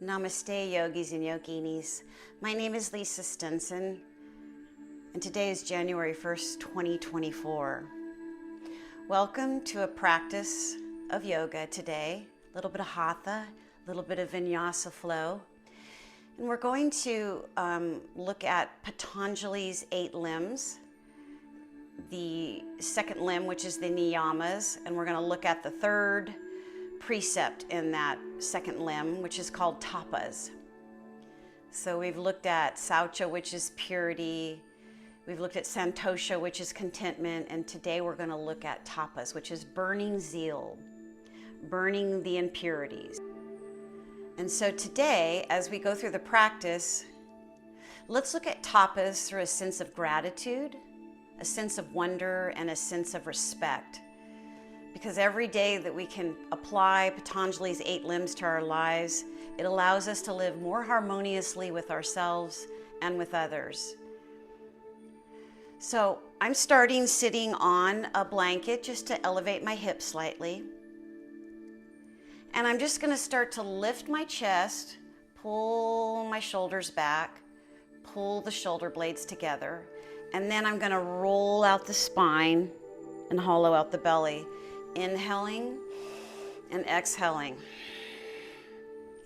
Namaste, yogis and yoginis. My name is Lisa Stenson, and today is January 1st, 2024. Welcome to a practice of yoga today. A little bit of hatha, a little bit of vinyasa flow. And we're going to look at Patanjali's 8 limbs, the second limb, which is the Niyamas, and we're going to look at the third precept in that second limb, which is called Tapas. So we've looked at Saucha, which is purity. We've looked at Santosha, which is contentment. And today we're going to look at Tapas, which is burning zeal, burning the impurities. And so today, as we go through the practice, let's look at Tapas through a sense of gratitude, a sense of wonder, and a sense of respect. Because every day that we can apply Patanjali's 8 limbs to our lives, it allows us to live more harmoniously with ourselves and with others. So I'm starting sitting on a blanket just to elevate my hips slightly. And I'm just going to start to lift my chest, pull my shoulders back, pull the shoulder blades together, and then I'm going to roll out the spine and hollow out the belly. Inhaling and exhaling.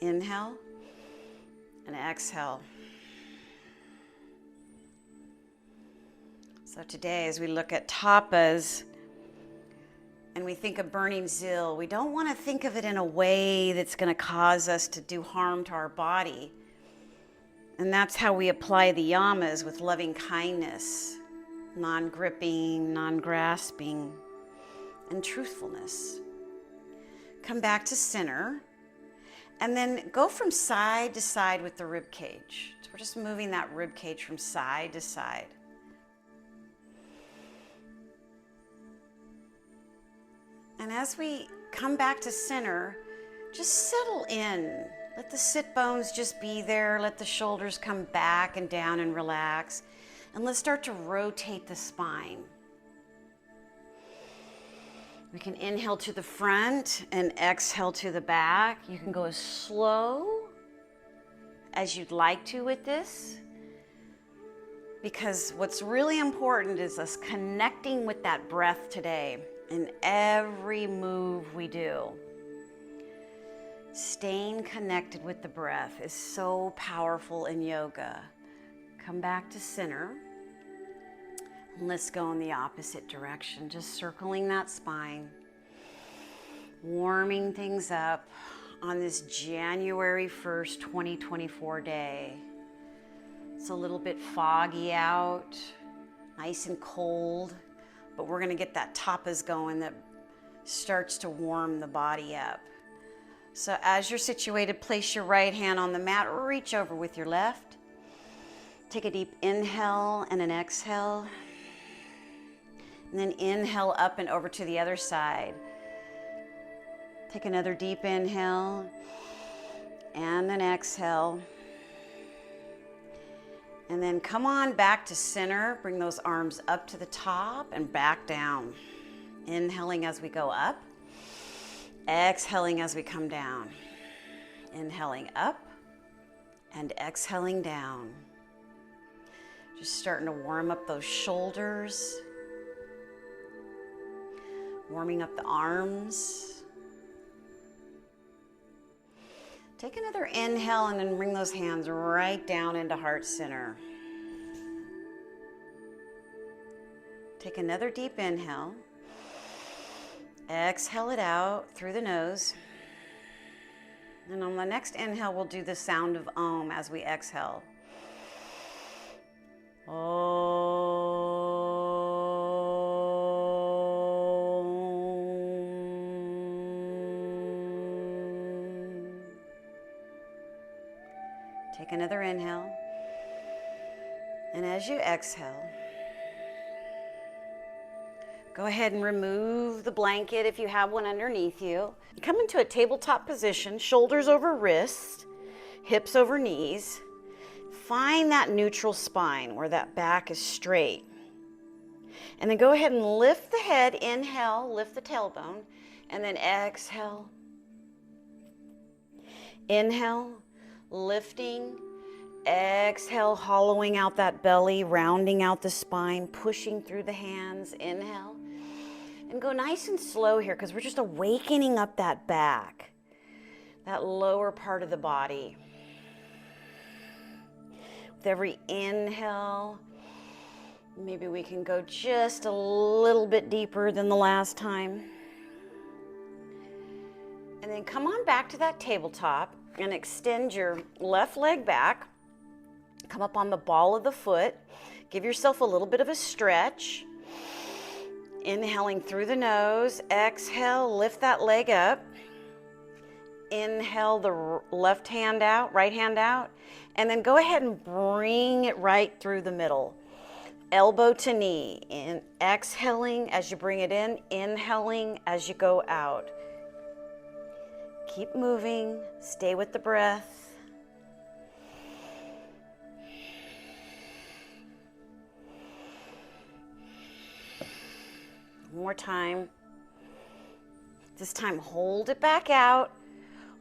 Inhale and exhale. So today, as we look at tapas and we think of burning zeal, we don't want to think of it in a way that's going to cause us to do harm to our body. And that's how we apply the yamas, with loving kindness, non-gripping, non-grasping, and truthfulness. Come back to center, and then go from side to side with the rib cage. So we're just moving that rib cage from side to side. And as we come back to center, just settle in. Let the sit bones just be there. Let the shoulders come back and down and relax. And let's start to rotate the spine. We can inhale to the front and exhale to the back. You can go as slow as you'd like to with this, because what's really important is us connecting with that breath today in every move we do. Staying connected with the breath is so powerful in yoga. Come back to center. Let's go in the opposite direction, just circling that spine, warming things up on this January 1st, 2024 day. It's a little bit foggy out, nice and cold, but we're going to get that tapas going that starts to warm the body up. So as you're situated, place your right hand on the mat or reach over with your left. Take a deep inhale and an exhale. And then inhale up and over to the other side. Take another deep inhale and an exhale. And then come on back to center. Bring those arms up to the top and back down. Inhaling as we go up. Exhaling as we come down. Inhaling up and exhaling down. Just starting to warm up those shoulders. Warming up the arms. Take another inhale and then bring those hands right down into heart center. Take another deep inhale. Exhale it out through the nose. And on the next inhale, we'll do the sound of Om as we exhale. Om. Take another inhale. And as you exhale, go ahead and remove the blanket if you have one underneath you. Come into a tabletop position, shoulders over wrists, hips over knees. Find that neutral spine where that back is straight. And then go ahead and lift the head, inhale, lift the tailbone, and then exhale. Inhale, lifting. Exhale, hollowing out that belly, rounding out the spine, pushing through the hands. Inhale. And go nice and slow here because we're just awakening up that back, that lower part of the body. With every inhale, maybe we can go just a little bit deeper than the last time. And then come on back to that tabletop and extend your left leg back. Come up on the ball of the foot. Give yourself a little bit of a stretch. Inhaling through the nose. Exhale, lift that leg up. Inhale the left hand out, right hand out. And then go ahead and bring it right through the middle. Elbow to knee. Exhaling as you bring it in. Inhaling as you go out. Keep moving. Stay with the breath. One more time. This time, hold it back out.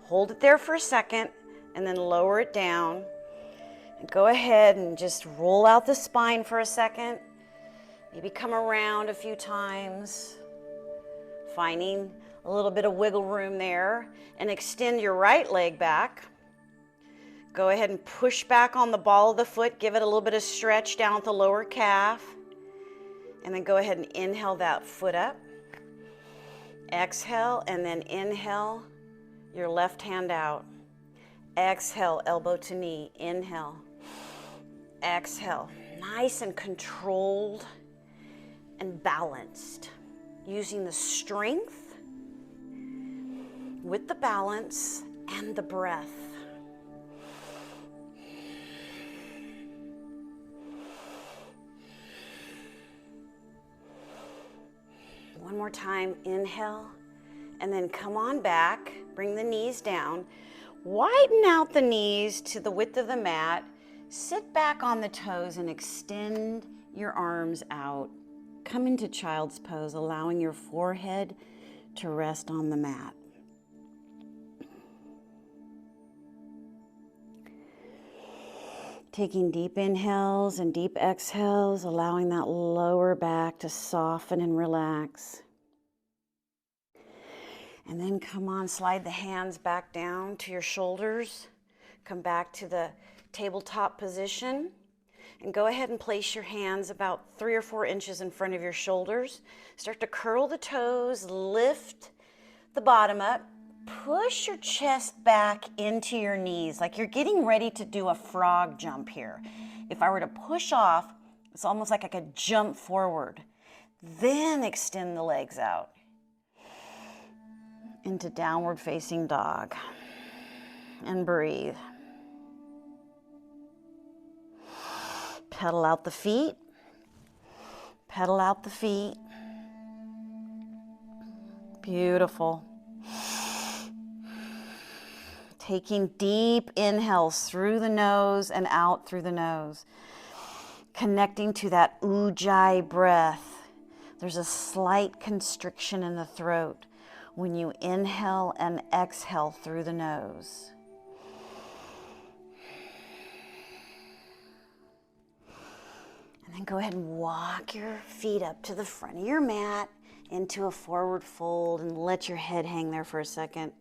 Hold it there for a second, and then lower it down. And go ahead and just roll out the spine for a second. Maybe come around a few times, finding a little bit of wiggle room there, and extend your right leg back. Go ahead and push back on the ball of the foot. Give it a little bit of stretch down at the lower calf. And then go ahead and inhale that foot up. Exhale, and then inhale your left hand out. Exhale, elbow to knee. Inhale. Exhale. Nice and controlled and balanced. Using the strength with the balance and the breath. One more time, inhale, and then come on back, bring the knees down, widen out the knees to the width of the mat, sit back on the toes and extend your arms out. Come into child's pose, allowing your forehead to rest on the mat. Taking deep inhales and deep exhales, allowing that lower back to soften and relax. And then come on, slide the hands back down to your shoulders. Come back to the tabletop position. And go ahead and place your hands about 3 or 4 inches in front of your shoulders. Start to curl the toes, lift the bottom up. Push your chest back into your knees, like you're getting ready to do a frog jump here. If I were to push off, it's almost like I could jump forward. Then extend the legs out into downward facing dog. And breathe. Pedal out the feet. Pedal out the feet. Beautiful. Taking deep inhales through the nose and out through the nose. Connecting to that ujjayi breath. There's a slight constriction in the throat when you inhale and exhale through the nose. And then go ahead and walk your feet up to the front of your mat into a forward fold and let your head hang there for a second.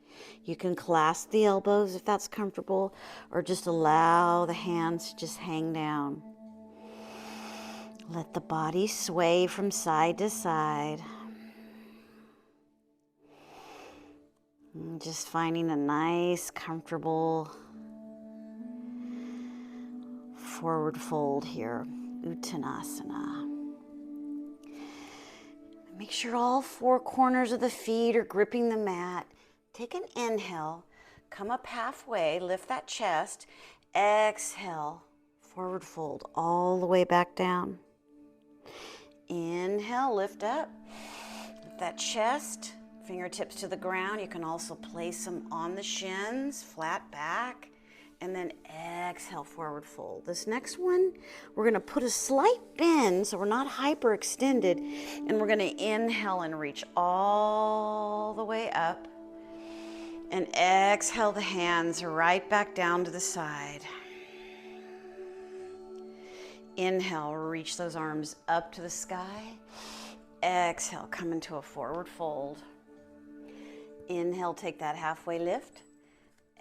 You can clasp the elbows if that's comfortable, or just allow the hands to just hang down. Let the body sway from side to side. And just finding a nice, comfortable forward fold here, Uttanasana. Make sure all 4 corners of the feet are gripping the mat. Take an inhale, come up halfway, lift that chest, exhale, forward fold all the way back down. Inhale, lift up, lift that chest, fingertips to the ground. You can also place them on the shins, flat back, and then exhale, forward fold. This next one, we're gonna put a slight bend so we're not hyperextended, and we're gonna inhale and reach all the way up. And exhale the hands right back down to the side. Inhale, reach those arms up to the sky. Exhale, come into a forward fold. Inhale, take that halfway lift.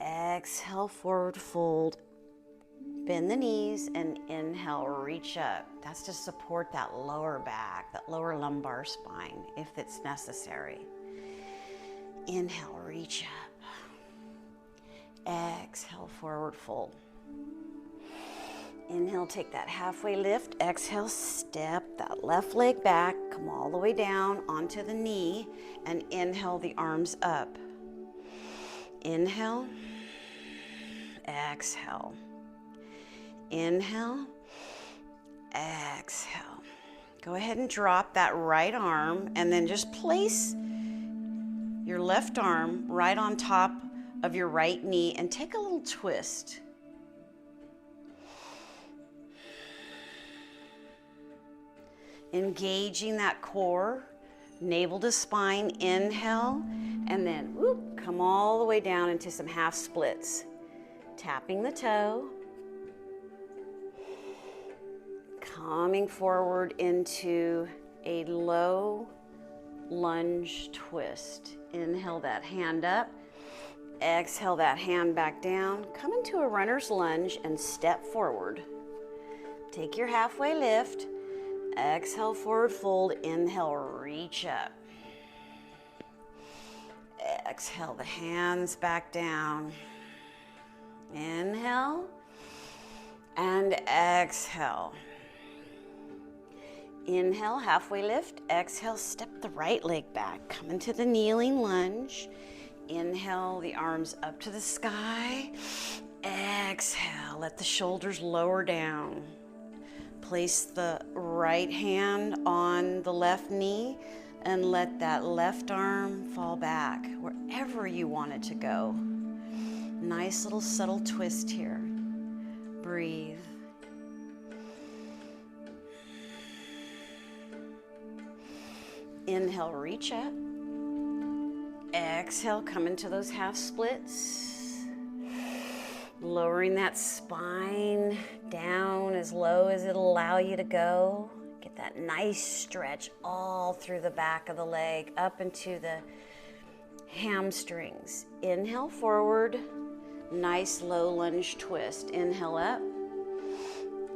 Exhale, forward fold. Bend the knees and inhale, reach up. That's to support that lower back, that lower lumbar spine, if it's necessary. Inhale, reach up. Exhale, forward fold. Inhale, take that halfway lift. Exhale, step that left leg back. Come all the way down onto the knee and inhale the arms up. Inhale, exhale. Inhale, exhale. Go ahead and drop that right arm and then just place your left arm right on top of your right knee and take a little twist. Engaging that core, navel to spine, inhale, and then whoop, come all the way down into some half splits. Tapping the toe, coming forward into a low lunge twist. Inhale that hand up, exhale that hand back down, come into a runner's lunge and step forward. Take your halfway lift. Exhale, forward fold. Inhale, reach up. Exhale, the hands back down. Inhale and exhale. Inhale, halfway lift. Exhale, step the right leg back. Come into the kneeling lunge. Inhale, the arms up to the sky. Exhale, let the shoulders lower down. Place the right hand on the left knee and let that left arm fall back wherever you want it to go. Nice little subtle twist here. Breathe. Inhale, reach up. Exhale, come into those half splits. Lowering that spine down as low as it'll allow you to go. Get that nice stretch all through the back of the leg, up into the hamstrings. Inhale forward, nice low lunge twist. Inhale up.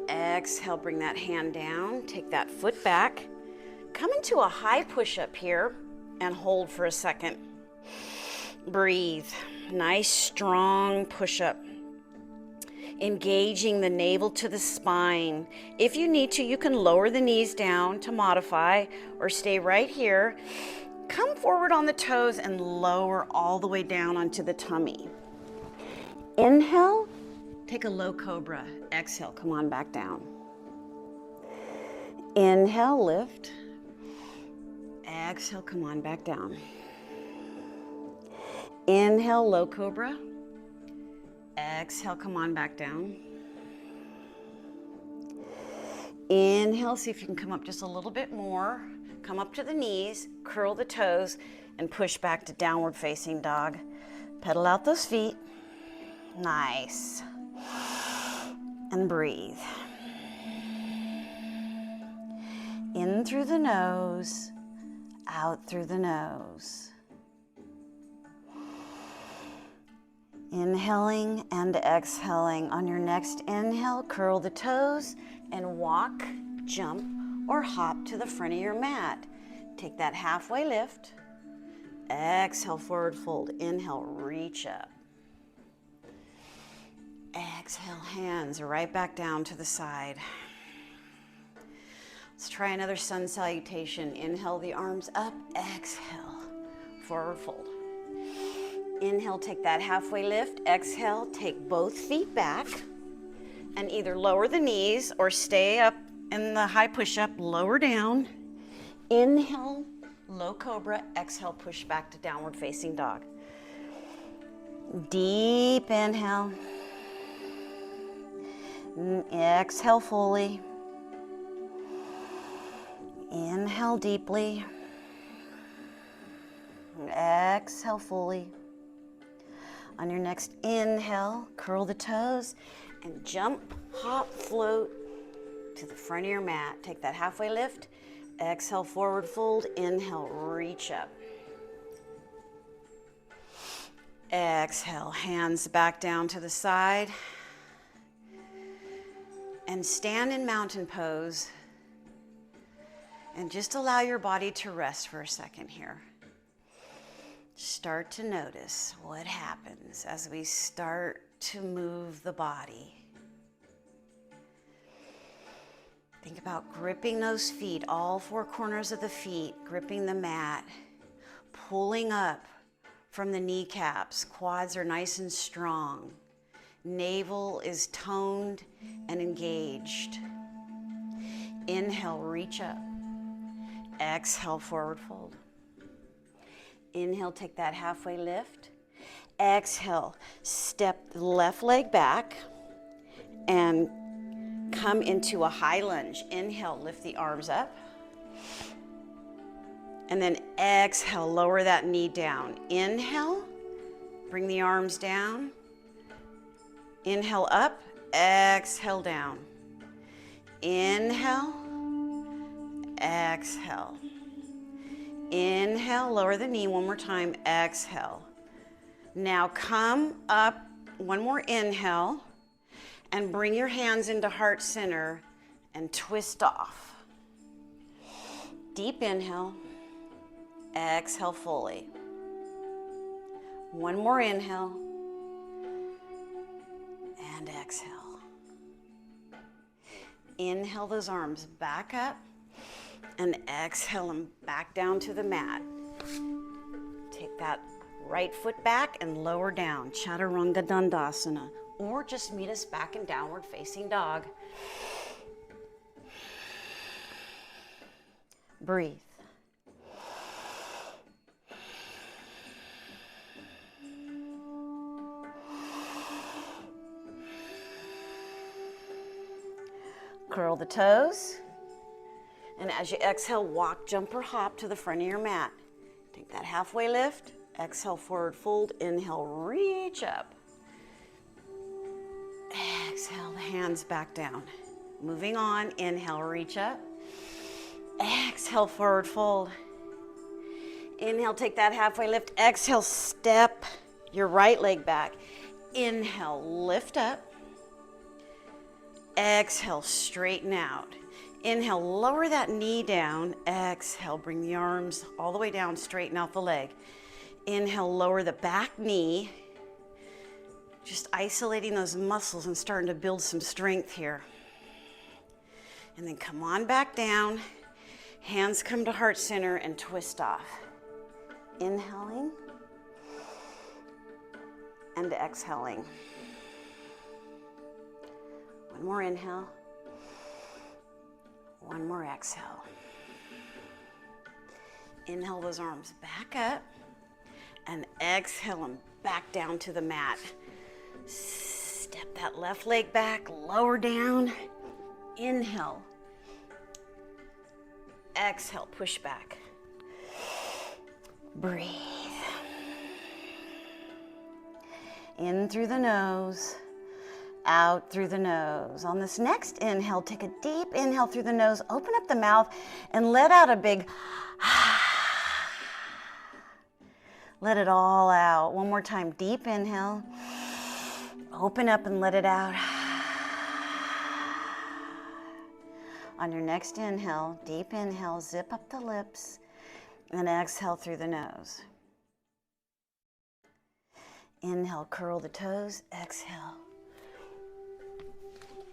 Exhale, bring that hand down, take that foot back. Come into a high push-up here and hold for a second. Breathe. Nice, strong push-up. Engaging the navel to the spine. If you need to, you can lower the knees down to modify or stay right here. Come forward on the toes and lower all the way down onto the tummy. Inhale, take a low cobra. Exhale, come on back down. Inhale, lift. Exhale, come on back down. Inhale, low cobra. Exhale, come on back down. Inhale, see if you can come up just a little bit more. Come up to the knees, curl the toes, and push back to downward facing dog. Pedal out those feet. Nice. And breathe. In through the nose, out through the nose. Inhaling and exhaling. On your next inhale, curl the toes and walk, jump, or hop to the front of your mat. Take that halfway lift. Exhale, forward fold. Inhale, reach up. Exhale, hands right back down to the side. Let's try another sun salutation. Inhale the arms up. Exhale, forward fold. Inhale, take that halfway lift. Exhale, take both feet back and either lower the knees or stay up in the high push-up, lower down. Inhale, low cobra. Exhale, push back to downward facing dog. Deep inhale. Exhale fully. Inhale deeply. Exhale fully. On your next inhale, curl the toes and jump, hop, float to the front of your mat. Take that halfway lift. Exhale, forward fold. Inhale, reach up. Exhale, hands back down to the side. And stand in mountain pose. And just allow your body to rest for a second here. Start to notice what happens as we start to move the body. Think about gripping those feet, all four corners of the feet, gripping the mat, pulling up from the kneecaps. Quads are nice and strong. Navel is toned and engaged. Inhale, reach up. Exhale, forward fold. Inhale, take that halfway lift. Exhale, step the left leg back and come into a high lunge. Inhale, lift the arms up. And then exhale, lower that knee down. Inhale, bring the arms down. Inhale up, exhale down. Inhale, exhale. Inhale, lower the knee one more time, exhale. Now come up, one more inhale, and bring your hands into heart center and twist off. Deep inhale, exhale fully. One more inhale, and exhale. Inhale those arms back up, and exhale them back down to the mat. Take that right foot back and lower down, Chaturanga Dandasana, or just meet us back in downward facing dog. Breathe. Curl the toes. And as you exhale, walk, jump, or hop to the front of your mat. Take that halfway lift. Exhale, forward fold. Inhale, reach up. Exhale, the hands back down. Moving on. Inhale, reach up. Exhale, forward fold. Inhale, take that halfway lift. Exhale, step your right leg back. Inhale, lift up. Exhale, straighten out. Inhale, lower that knee down. Exhale, bring the arms all the way down, straighten out the leg. Inhale, lower the back knee. Just isolating those muscles and starting to build some strength here. And then come on back down. Hands come to heart center and twist off. Inhaling and exhaling. One more inhale. One more exhale. Inhale those arms back up and exhale them back down to the mat. Step that left leg back, lower down. Inhale. Exhale, push back. Breathe. In through the nose. Out through the nose. On this next inhale, take a deep inhale through the nose, open up the mouth, and let out a big let it all out. One more time, deep inhale. Open up and let it out. On your next inhale, deep inhale, zip up the lips, and exhale through the nose. Inhale, curl the toes, exhale.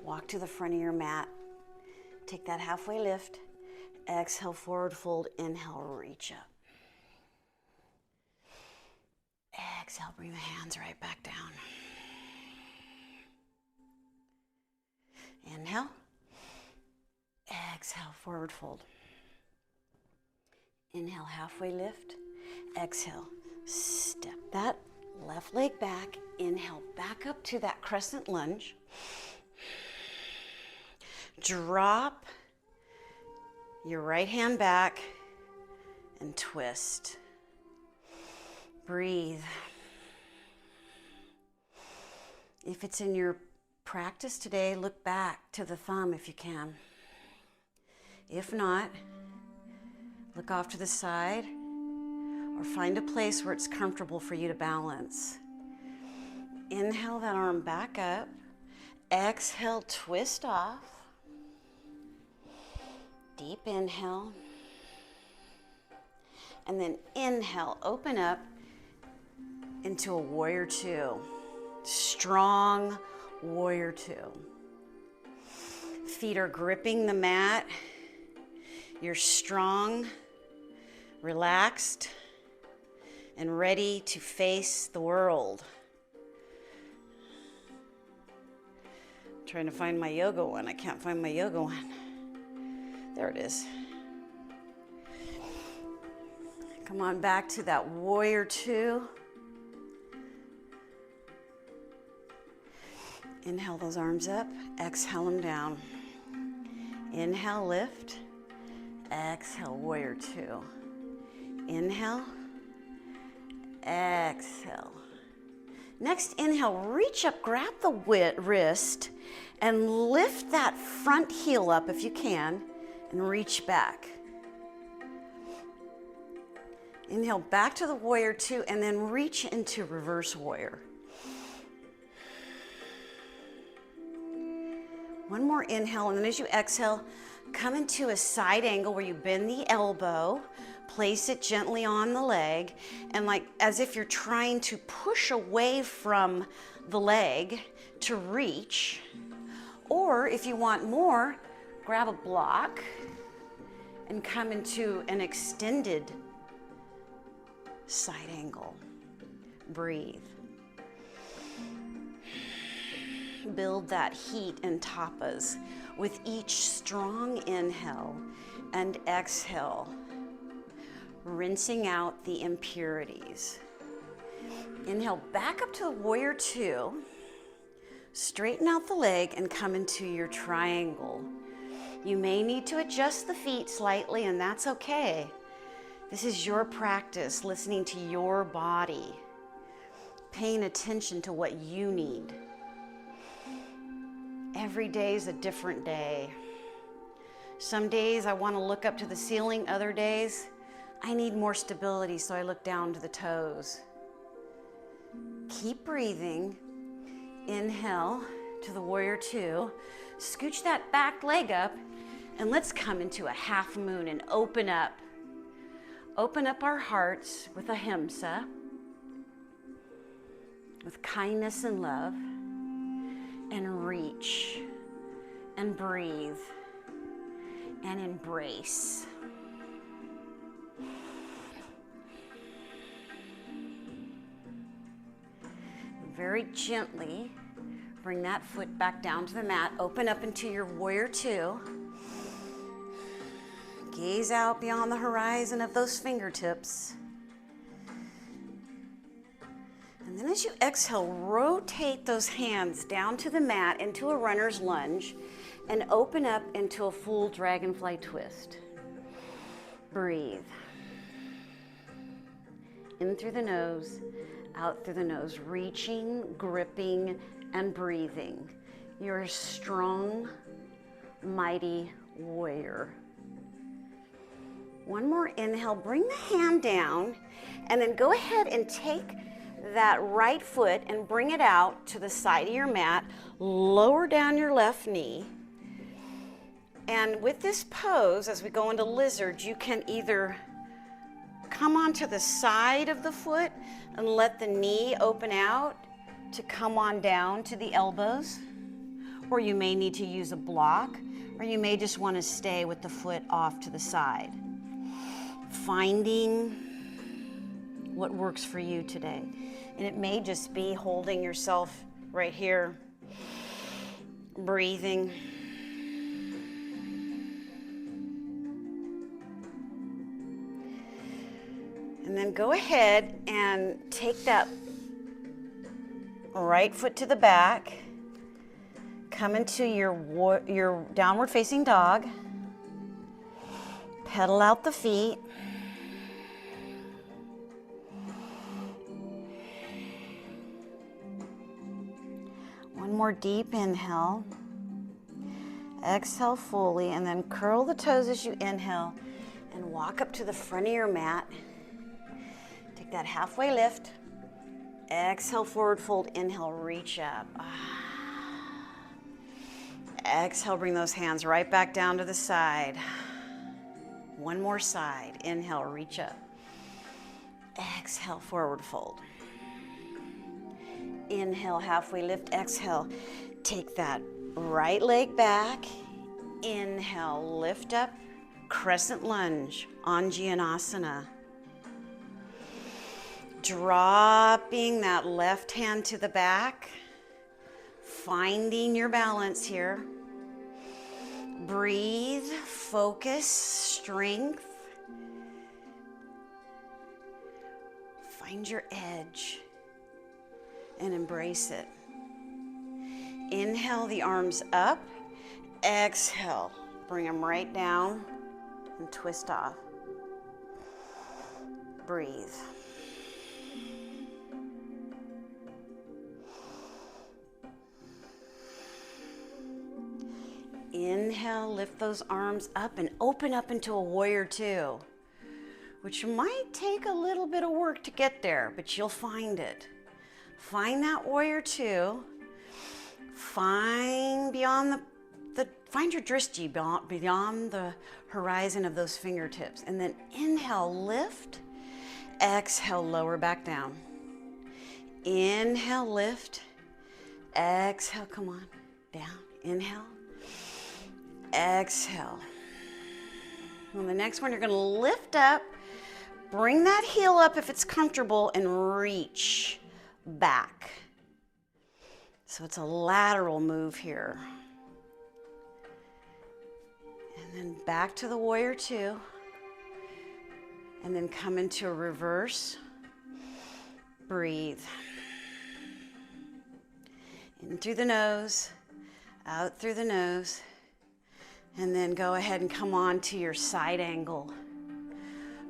Walk to the front of your mat. Take that halfway lift. Exhale, forward fold. Inhale, reach up. Exhale, bring the hands right back down. Inhale. Exhale, forward fold. Inhale, halfway lift. Exhale, step that left leg back. Inhale, back up to that crescent lunge. Drop your right hand back and twist. Breathe. If it's in your practice today, look back to the thumb if you can. If not, look off to the side or find a place where it's comfortable for you to balance. Inhale that arm back up. Exhale, twist off. Deep inhale. And then inhale, open up into a warrior two. Strong warrior two. Feet are gripping the mat. You're strong, relaxed, and ready to face the world. I'm trying to find my yoga one. I can't find my yoga one. There it is. Come on back to that warrior two. Inhale those arms up. Exhale them down. Inhale, lift. Exhale, warrior two. Inhale. Exhale. Next inhale, reach up, grab the wrist, and lift that front heel up if you can, and reach back. Inhale back to the warrior two, and then reach into reverse warrior. One more inhale, and then as you exhale, come into a side angle where you bend the elbow, place it gently on the leg, and like as if you're trying to push away from the leg to reach. Or if you want more, grab a block and come into an extended side angle. Breathe. Build that heat and tapas with each strong inhale and exhale, rinsing out the impurities. Inhale back up to the warrior two, straighten out the leg and come into your triangle. You may need to adjust the feet slightly, and that's okay. This is your practice, listening to your body, paying attention to what you need. Every day is a different day. Some days I want to look up to the ceiling, other days I need more stability, so I look down to the toes. Keep breathing. Inhale to the warrior two. Scooch that back leg up, and let's come into a half moon and open up. Open up our hearts with ahimsa, with kindness and love, and reach, and breathe, and embrace. Very gently, bring that foot back down to the mat. Open up into your warrior two. Gaze out beyond the horizon of those fingertips. And then as you exhale, rotate those hands down to the mat into a runner's lunge and open up into a full dragonfly twist. Breathe. In through the nose, out through the nose, reaching, gripping, and breathing. You're a strong, mighty warrior. One more inhale, bring the hand down, and then go ahead and take that right foot and bring it out to the side of your mat. Lower down your left knee. And with this pose, as we go into lizard, you can either come onto the side of the foot and let the knee open out to come on down to the elbows, or you may need to use a block, or you may just want to stay with the foot off to the side. Finding what works for you today. And it may just be holding yourself right here, breathing. And then go ahead and take that right foot to the back. Come into your downward facing dog. Pedal out the feet. more deep inhale. Exhale fully, and then curl the toes as you inhale and walk up to the front of your mat. Take that halfway lift. Exhale, forward fold. Inhale, reach up. Exhale, bring those hands right back down to the side. One more side. Inhale, reach up. Exhale, forward fold. Inhale, halfway lift. Exhale, take that right leg back. Inhale, lift up. Crescent lunge, Anjaneyasana. Dropping that left hand to the back. Finding your balance here. Breathe, focus, strength. Find your edge and embrace it. Inhale the arms up. Exhale, bring them right down and twist off. Breathe. Inhale, lift those arms up and open up into a warrior two, which might take a little bit of work to get there, but you'll find it. Find that warrior two. Find beyond find your drishti beyond the horizon of those fingertips. And then inhale, lift. Exhale, lower back down. Inhale, lift. Exhale, come on, down. Inhale. Exhale. On the next one, you're going to lift up, bring that heel up if it's comfortable, and reach back. So it's a lateral move here. And then back to the warrior two. And then come into a reverse. Breathe. In through the nose, out through the nose. And then go ahead and come on to your side angle.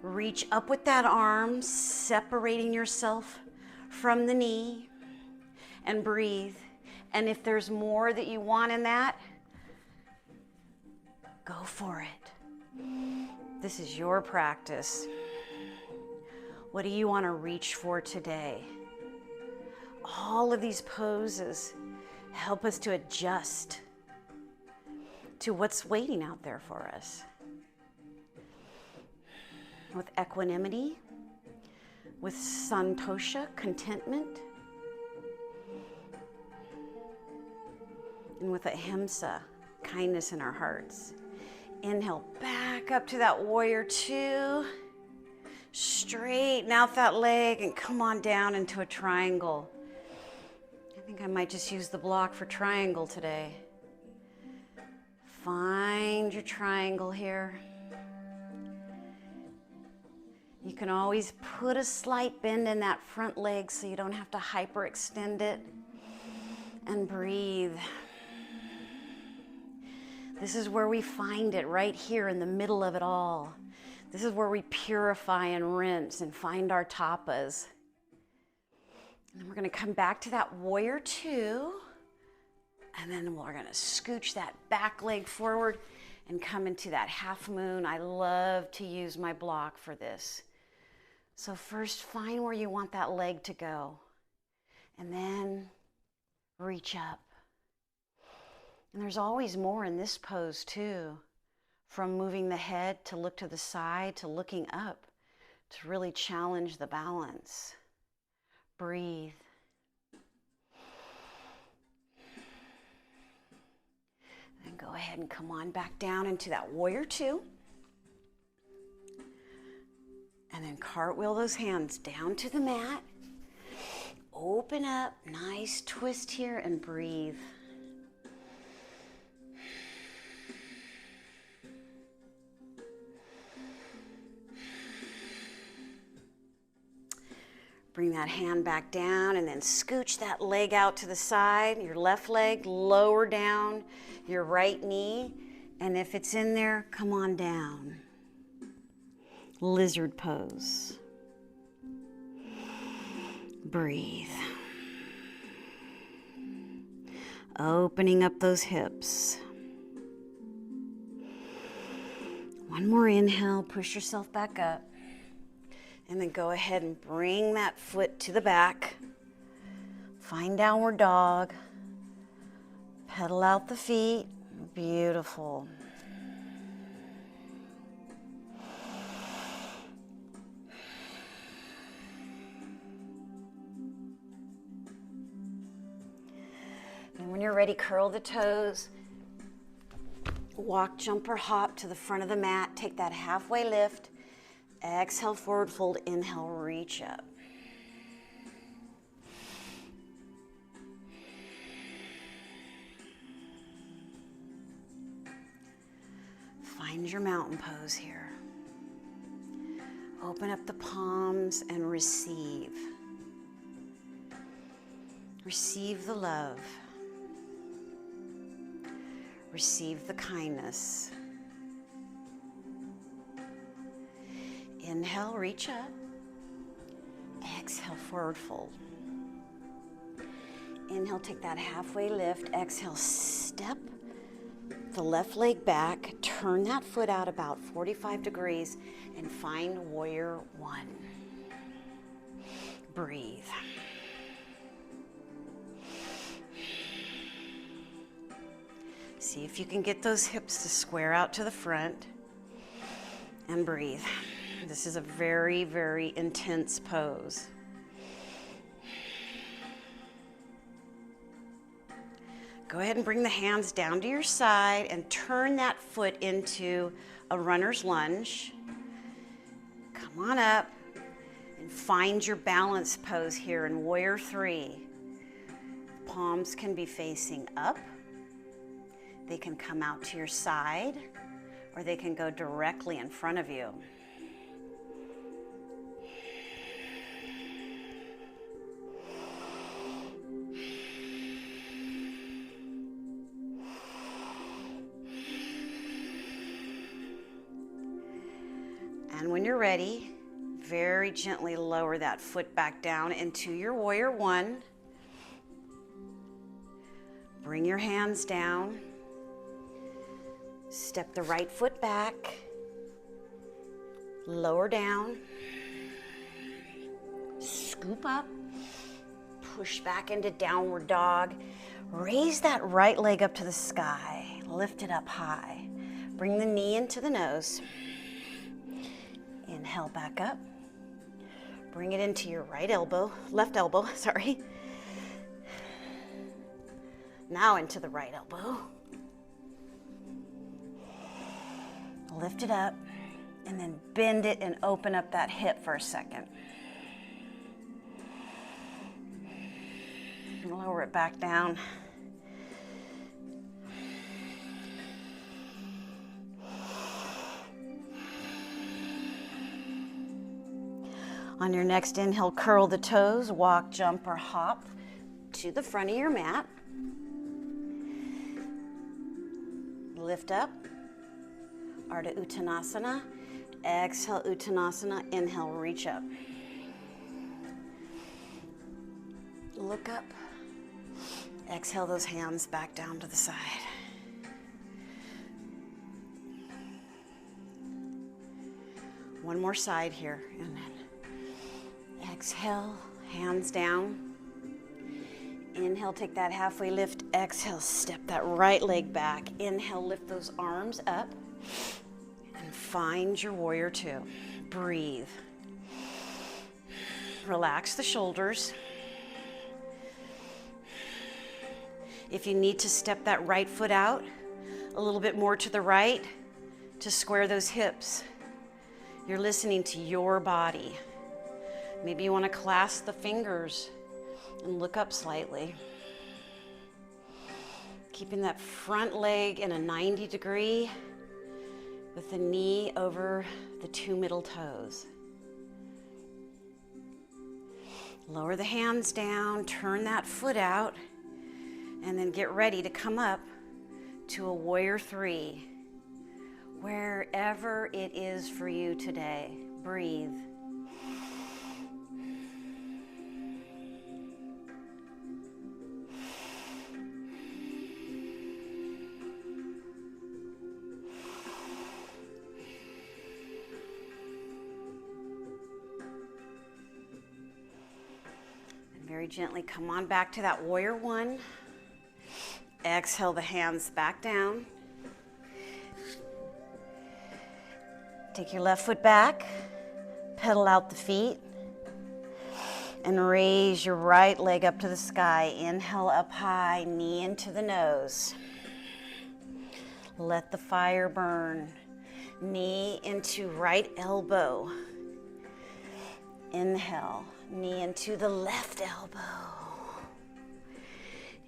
Reach up with that arm, separating yourself from the knee, and breathe. And if there's more that you want in that, go for it. This is your practice. What do you want to reach for today? All of these poses help us to adjust to what's waiting out there for us. With equanimity, with santosha, contentment, and with ahimsa, kindness in our hearts. Inhale, back up to that warrior two. Straighten out that leg and come on down into a triangle. I think I might just use the block for triangle today. Find your triangle here. You can always put a slight bend in that front leg so you don't have to hyperextend it. And breathe. This is where we find it, right here in the middle of it all. This is where we purify and rinse and find our tapas. And then we're going to come back to that warrior two. And then we're going to scooch that back leg forward and come into that half moon. I love to use my block for this. So first, find where you want that leg to go. And then reach up. And there's always more in this pose too. From moving the head to look to the side to looking up to really challenge the balance. Breathe. And go ahead and come on back down into that warrior two. And then cartwheel those hands down to the mat. Open up, nice twist here, and breathe. Bring that hand back down and then scooch that leg out to the side. Your left leg, lower down your right knee. And if it's in there, come on down. Lizard pose. Breathe. Opening up those hips. One more inhale, push yourself back up. And then go ahead and bring that foot to the back. Find downward dog. Pedal out the feet. Beautiful. And when you're ready, curl the toes. Walk, jump, or hop to the front of the mat. Take that halfway lift. Exhale, forward fold. Inhale, reach up. Find your mountain pose here. Open up the palms and receive. Receive the love. Receive the kindness. Inhale, reach up. Exhale, forward fold. Inhale, take that halfway lift. Exhale, step the left leg back. Turn that foot out about 45 degrees and find warrior one. Breathe. See if you can get those hips to square out to the front and breathe. This is a very, very intense pose. Go ahead and bring the hands down to your side and turn that foot into a runner's lunge. Come on up and find your balance pose here in warrior three. Palms can be facing up. They can come out to your side, or they can go directly in front of you. And when you're ready, very gently lower that foot back down into your warrior one. Bring your hands down. Step the right foot back. Lower down. Scoop up. Push back into downward dog. Raise that right leg up to the sky. Lift it up high. Bring the knee into the nose. Inhale back up. Bring it into your left elbow, sorry. Now into the right elbow. Lift it up and then bend it and open up that hip for a second. Lower it back down. On your next inhale, curl the toes, walk, jump, or hop to the front of your mat. Lift up, Ardha Uttanasana. Exhale, Uttanasana. Inhale, reach up. Look up. Exhale those hands back down to the side. One more side here, and then exhale, hands down. Inhale, take that halfway lift. Exhale, step that right leg back. Inhale, lift those arms up and find your warrior two. Breathe. Relax the shoulders. If you need to step that right foot out a little bit more to the right to square those hips, you're listening to your body. Maybe you want to clasp the fingers and look up slightly. Keeping that front leg in a 90 degree with the knee over the two middle toes. Lower the hands down, turn that foot out, and then get ready to come up to a warrior three. Wherever it is for you today, breathe. Very gently come on back to that warrior one. Exhale the hands back down. Take your left foot back, pedal out the feet, and raise your right leg up to the sky. Inhale up high, knee into the nose. Let the fire burn. Knee into right elbow. Inhale, knee into the left elbow.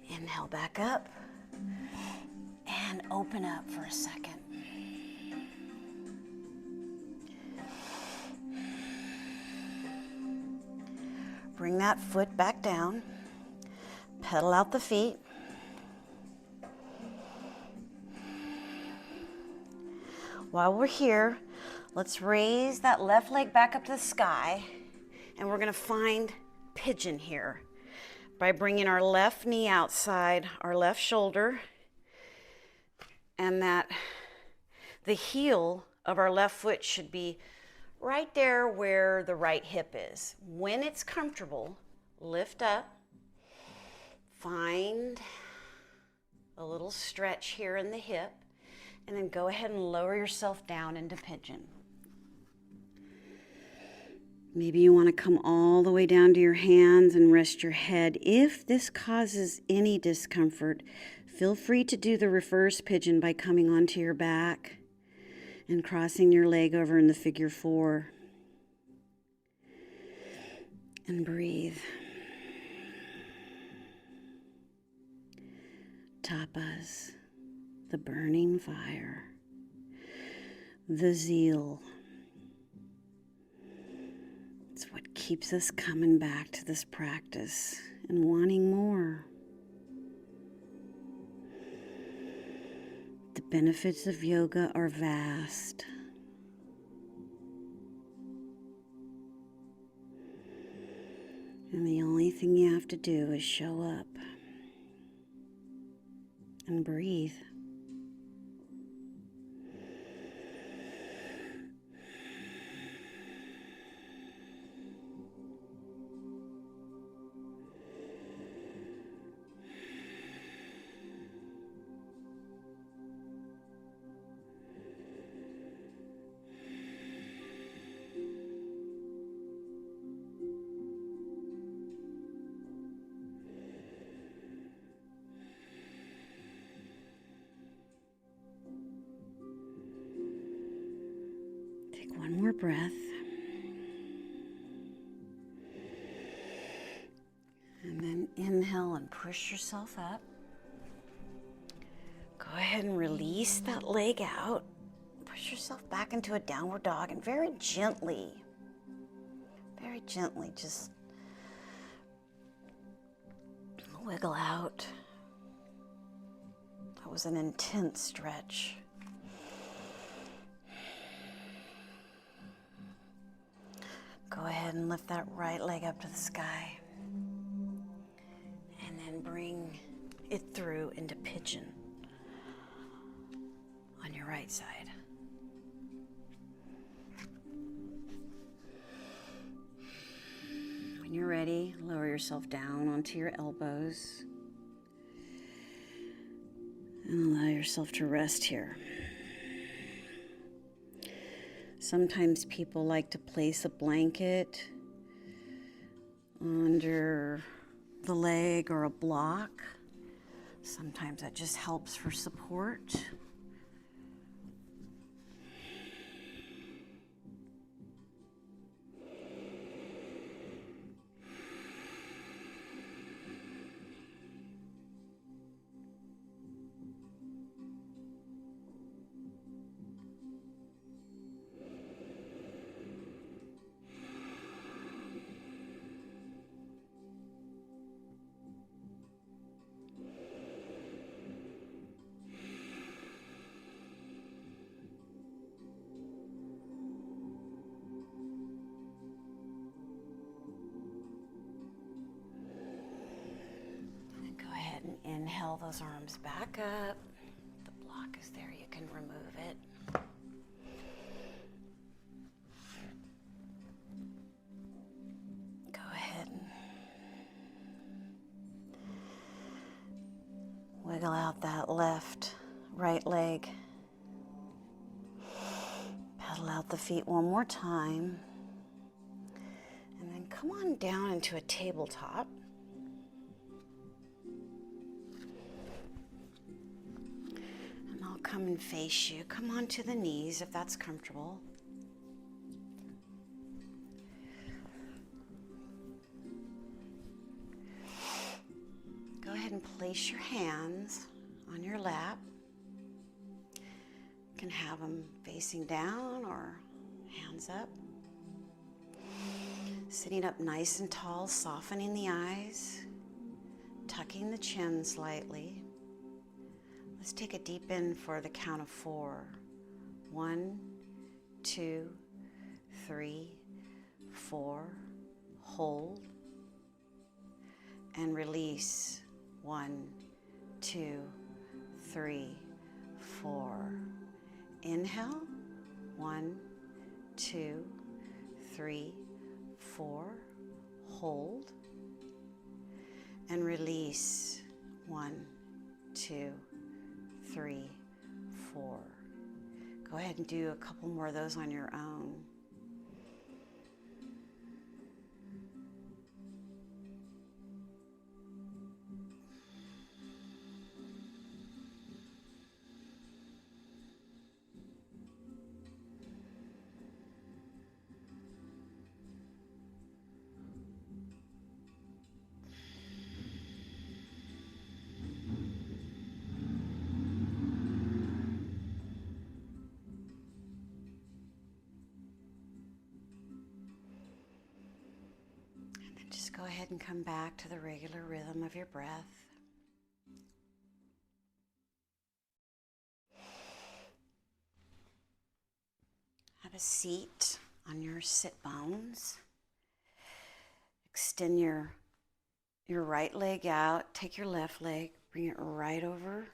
Inhale back up and open up for a second. Bring that foot back down. Pedal out the feet. While we're here, let's raise that left leg back up to the sky, and we're gonna find pigeon here by bringing our left knee outside our left shoulder, and that the heel of our left foot should be right there where the right hip is. When it's comfortable, lift up, find a little stretch here in the hip, and then go ahead and lower yourself down into pigeon. Maybe you want to come all the way down to your hands and rest your head. If this causes any discomfort, feel free to do the reverse pigeon by coming onto your back and crossing your leg over in the figure 4. And breathe. Tapas, the burning fire, the zeal. It's what keeps us coming back to this practice and wanting more. The benefits of yoga are vast. And the only thing you have to do is show up and breathe. Take one more breath. And then inhale and push yourself up. Go ahead and release that leg out. Push yourself back into a downward dog, and very gently just wiggle out. That was an intense stretch. Go ahead and lift that right leg up to the sky. And then bring it through into pigeon on your right side. When you're ready, lower yourself down onto your elbows and allow yourself to rest here. Sometimes people like to place a blanket under the leg or a block. Sometimes that just helps for support. Inhale those arms back up. The block is there, you can remove it. Go ahead and Wiggle out that left, right leg. Pedal out the feet one more time. And then come on down into a tabletop. And I'll come and face you. Come onto the knees if that's comfortable. Go ahead and place your hands on your lap. You can have them facing down or hands up. Sitting up nice and tall, softening the eyes, tucking the chin slightly. Let's take a deep in for the count of 4. 1, 2, 3, 4. Hold. And release. 1, 2, 3, 4. Inhale. 1, 2, 3, 4. Hold. And release. 1, 2, 3, 4. Go ahead and do a couple more of those on your own. Just go ahead and come back to the regular rhythm of your breath. Have a seat on your sit bones. Extend your right leg out. Take your left leg, bring it right over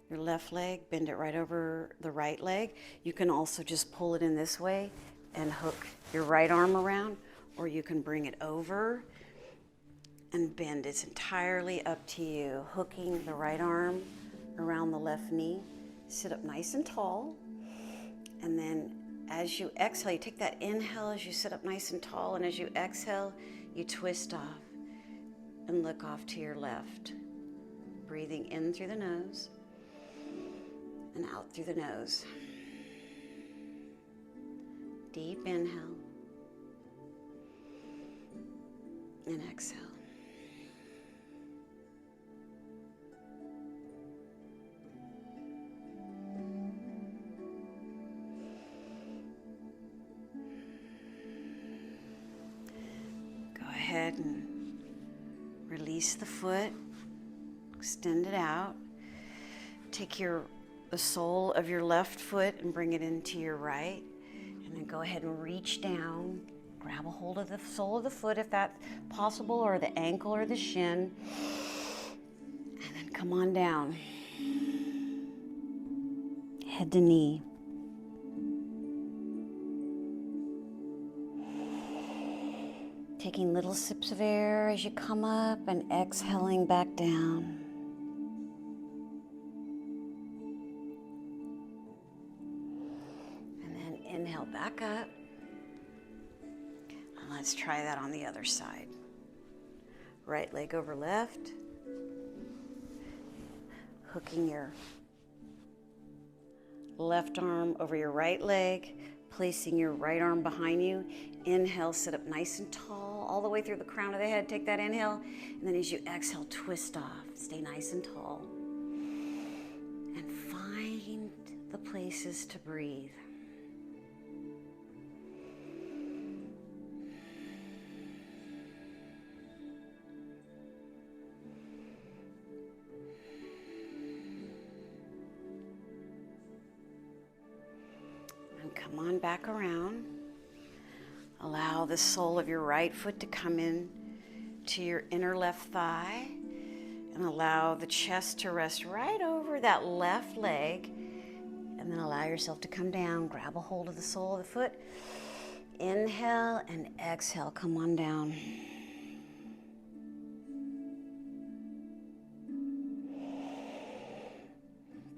your left leg, bend it right over the right leg. You can also just pull it in this way and hook your right arm around, or you can bring it over and bend. It's entirely up to you. Hooking the right arm around the left knee. Sit up nice and tall. And then as you exhale, you take that inhale as you sit up nice and tall, and as you exhale, you twist off and look off to your left. Breathing in through the nose and out through the nose. Deep inhale and exhale. Go ahead and release the foot, extend it out. Take the sole of your left foot and bring it into your right. And then go ahead and reach down, grab a hold of the sole of the foot if that's possible, or the ankle or the shin. And then come on down. Head to knee. Taking little sips of air as you come up and exhaling back down. And then inhale back up. And let's try that on the other side. Right leg over left. Hooking your left arm over your right leg. Placing your right arm behind you. Inhale, sit up nice and tall, all the way through the crown of the head. Take that inhale, and then as you exhale, twist off. Stay nice and tall. And find the places to breathe. Come on back around. Allow the sole of your right foot to come in to your inner left thigh, and allow the chest to rest right over that left leg, and then allow yourself to come down. Grab a hold of the sole of the foot. Inhale and exhale. Come on down.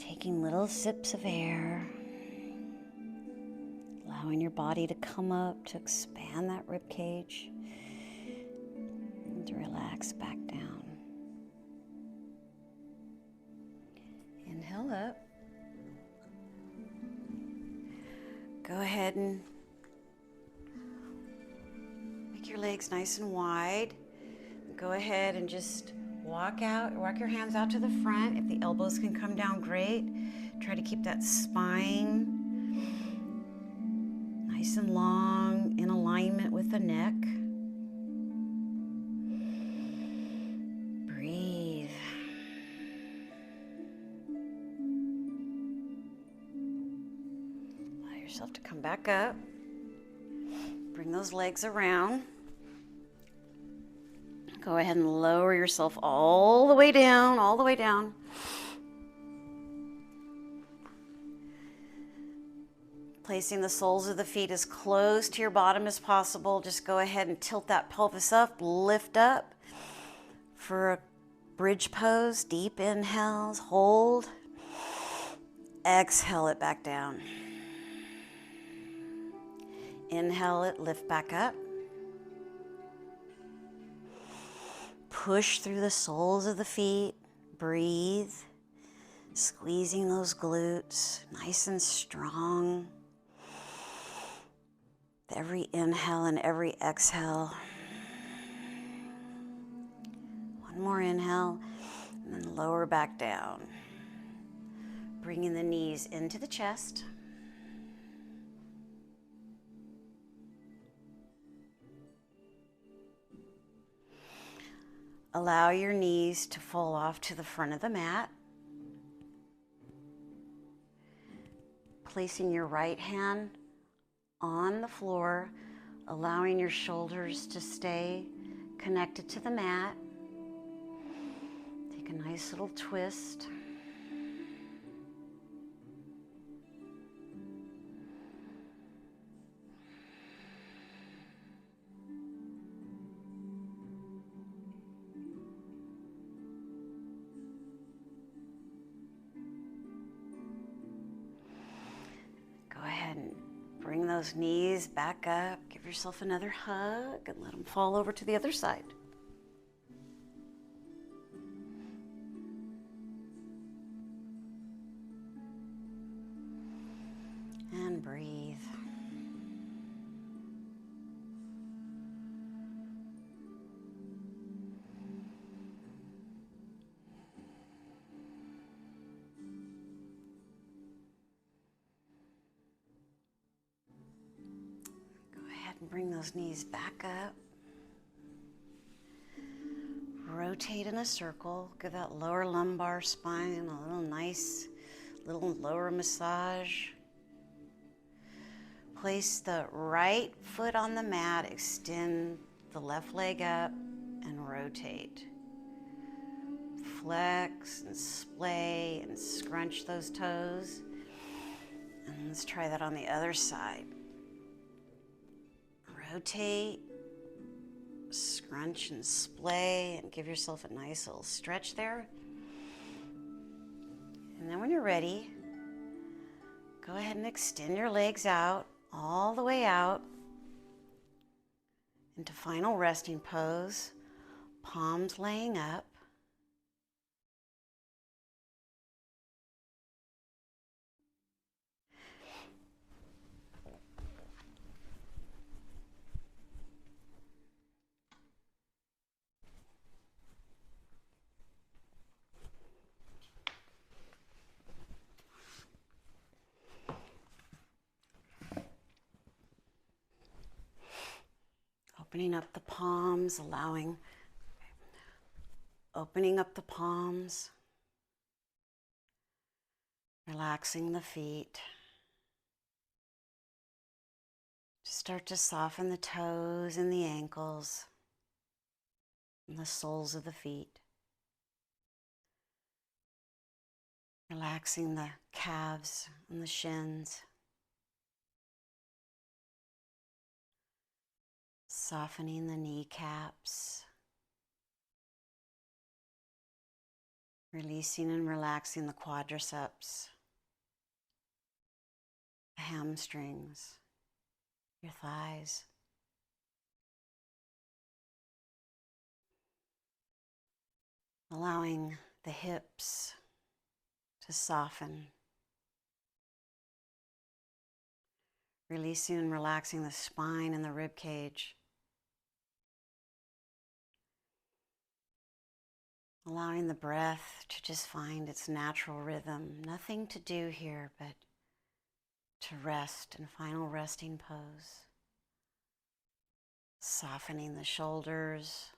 Taking little sips of air, allowing your body to come up, to expand that rib cage, and to relax back down. Inhale up. Go ahead and make your legs nice and wide. Go ahead and just walk your hands out to the front. If the elbows can come down, great. Try to keep that spine nice and long, in alignment with the neck. Breathe. Allow yourself to come back up. Bring those legs around. Go ahead and lower yourself all the way down, all the way down. Placing the soles of the feet as close to your bottom as possible. Just go ahead and tilt that pelvis up, lift up for a bridge pose. Deep inhales, hold. Exhale it back down. Inhale it, lift back up. Push through the soles of the feet. Breathe. Squeezing those glutes, nice and strong. Every inhale and every exhale. One more inhale, and then lower back down. Bringing the knees into the chest. Allow your knees to fall off to the front of the mat. Placing your right hand on the floor, allowing your shoulders to stay connected to the mat. Take a nice little twist. Bring those knees back up. Give yourself another hug and let them fall over to the other side. And breathe. Bring those knees back up. Rotate in a circle. Give that lower lumbar spine a little nice, little lower massage. Place the right foot on the mat. Extend the left leg up and rotate. Flex and splay and scrunch those toes. And let's try that on the other side. Rotate, scrunch and splay, and give yourself a nice little stretch there. And then when you're ready, go ahead and extend your legs out, all the way out, into final resting pose, palms laying up. Opening up the palms, opening up the palms, relaxing the feet. Start to soften the toes and the ankles and the soles of the feet. Relaxing the calves and the shins. Softening the kneecaps. Releasing and relaxing the quadriceps, the hamstrings, your thighs. Allowing the hips to soften. Releasing and relaxing the spine and the rib cage. Allowing the breath to just find its natural rhythm. Nothing to do here but to rest in final resting pose. Softening the shoulders.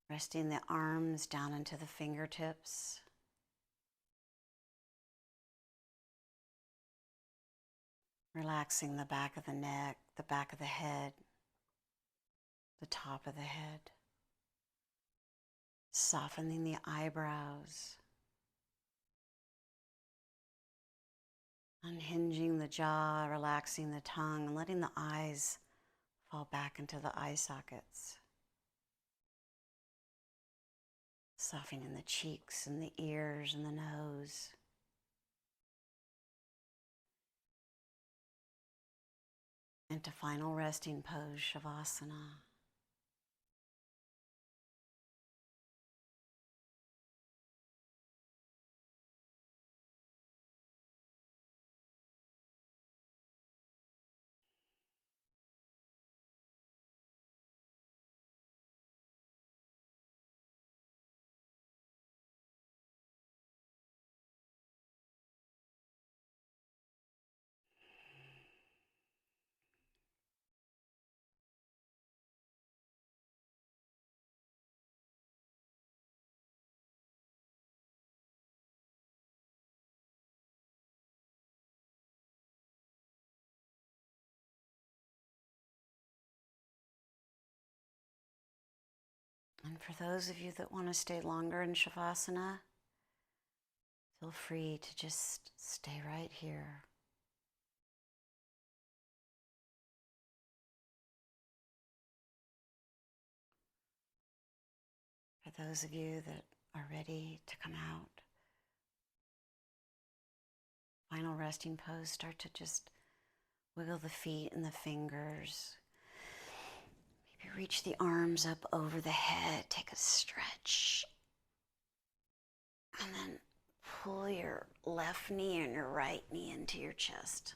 Resting the arms down into the fingertips. Relaxing the back of the neck, the back of the head, the top of the head. Softening the eyebrows. Unhinging the jaw, relaxing the tongue, and letting the eyes fall back into the eye sockets. Softening the cheeks and the ears and the nose. Into final resting pose, Shavasana. And for those of you that want to stay longer in Shavasana, feel free to just stay right here. For those of you that are ready to come out, final resting pose, start to just wiggle the feet and the fingers. Maybe reach the arms up over the head, take a stretch. And then pull your left knee and your right knee into your chest.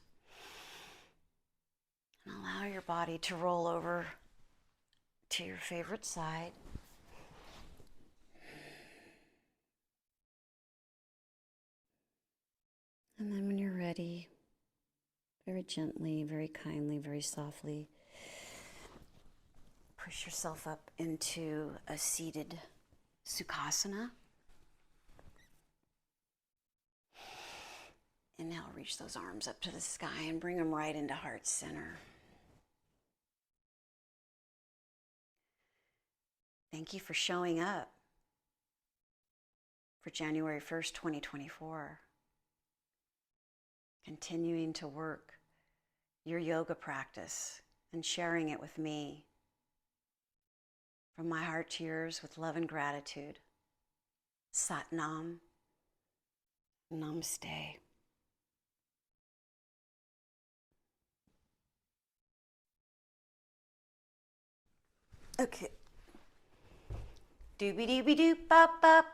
And allow your body to roll over to your favorite side. And then when you're ready, very gently, very kindly, very softly, push yourself up into a seated Sukhasana. And now reach those arms up to the sky and bring them right into heart center. Thank you for showing up for January 1st, 2024. Continuing to work your yoga practice and sharing it with me. From my heart to yours with love and gratitude. Sat Nam. Namaste. Okay. Doobie doobie doop bop bop.